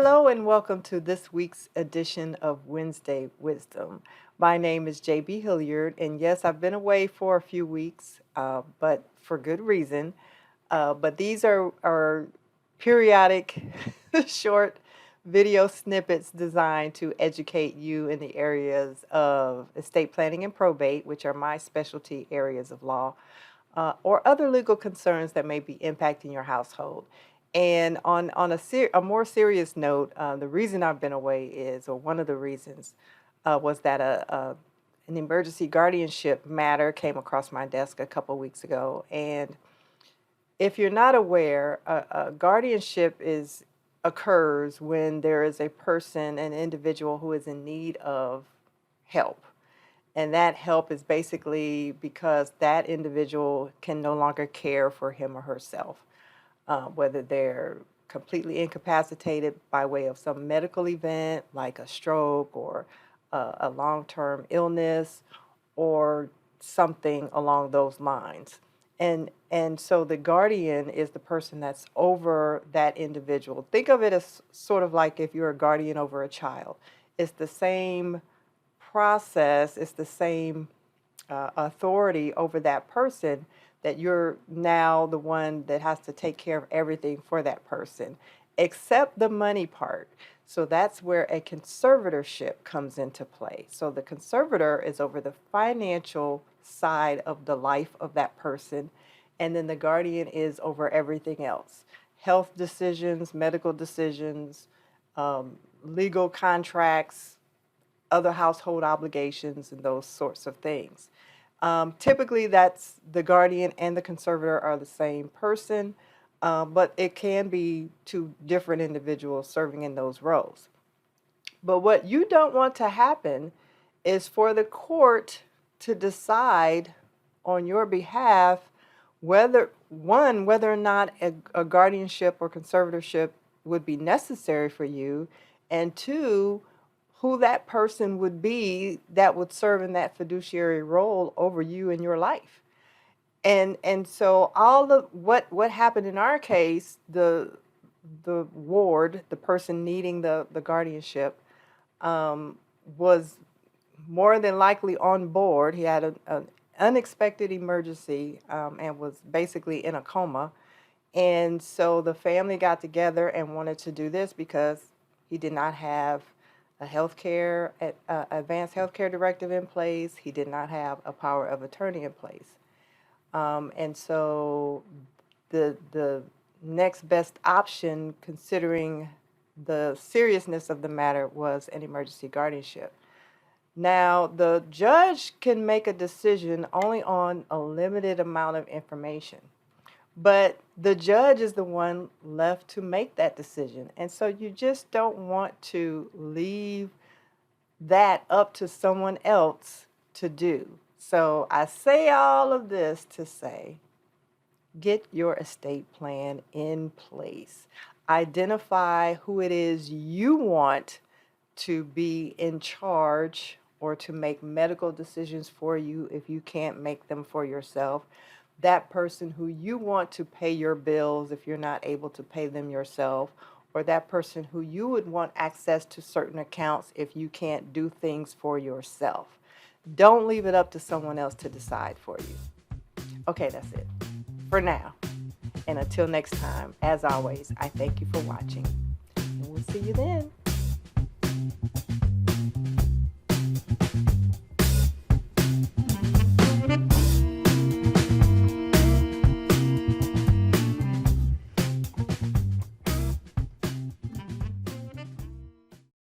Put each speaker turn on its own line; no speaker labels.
Hello and welcome to this week's edition of Wednesday Wisdom. My name is JB Hilliard, and yes, I've been away for a few weeks, but for good reason. But these are periodic, short video snippets designed to educate you in the areas of estate planning and probate, which are my specialty areas of law, or other legal concerns that may be impacting your household. And on a more serious note, the reason I've been away is, or one of the reasons, was that an emergency guardianship matter came across my desk a couple weeks ago. And if you're not aware, a guardianship occurs when there is a person, an individual who is in need of help. And that help is basically because that individual can no longer care for him or herself, whether they're completely incapacitated by way of some medical event like a stroke or a long-term illness or something along those lines. And so the guardian is the person that's over that individual. Think of it as sort of like if you're a guardian over a child. It's the same process, it's the same authority over that person, that you're now the one that has to take care of everything for that person, except the money part. So that's where a conservatorship comes into play. So the conservator is over the financial side of the life of that person, and then the guardian is over everything else: health decisions, medical decisions, legal contracts, other household obligations, and those sorts of things. Typically, that's the guardian and the conservator are the same person, but it can be two different individuals serving in those roles. But what you don't want to happen is for the court to decide on your behalf whether or not a guardianship or conservatorship would be necessary for you, and two, who that person would be that would serve in that fiduciary role over you in your life. And so all of what happened in our case, the ward, the person needing the guardianship, was more than likely on board. He had an unexpected emergency, and was basically in a coma. And so the family got together and wanted to do this because he did not have a advanced healthcare directive in place. He did not have a power of attorney in place. And so the next best option, considering the seriousness of the matter, was an emergency guardianship. Now, the judge can make a decision only on a limited amount of information, but the judge is the one left to make that decision. And so you just don't want to leave that up to someone else to do. So I say all of this to say, get your estate plan in place. Identify who it is you want to be in charge or to make medical decisions for you if you can't make them for yourself. That person who you want to pay your bills if you're not able to pay them yourself, or that person who you would want access to certain accounts if you can't do things for yourself. Don't leave it up to someone else to decide for you. Okay, that's it for now. And until next time, as always, I thank you for watching. And we'll see you then.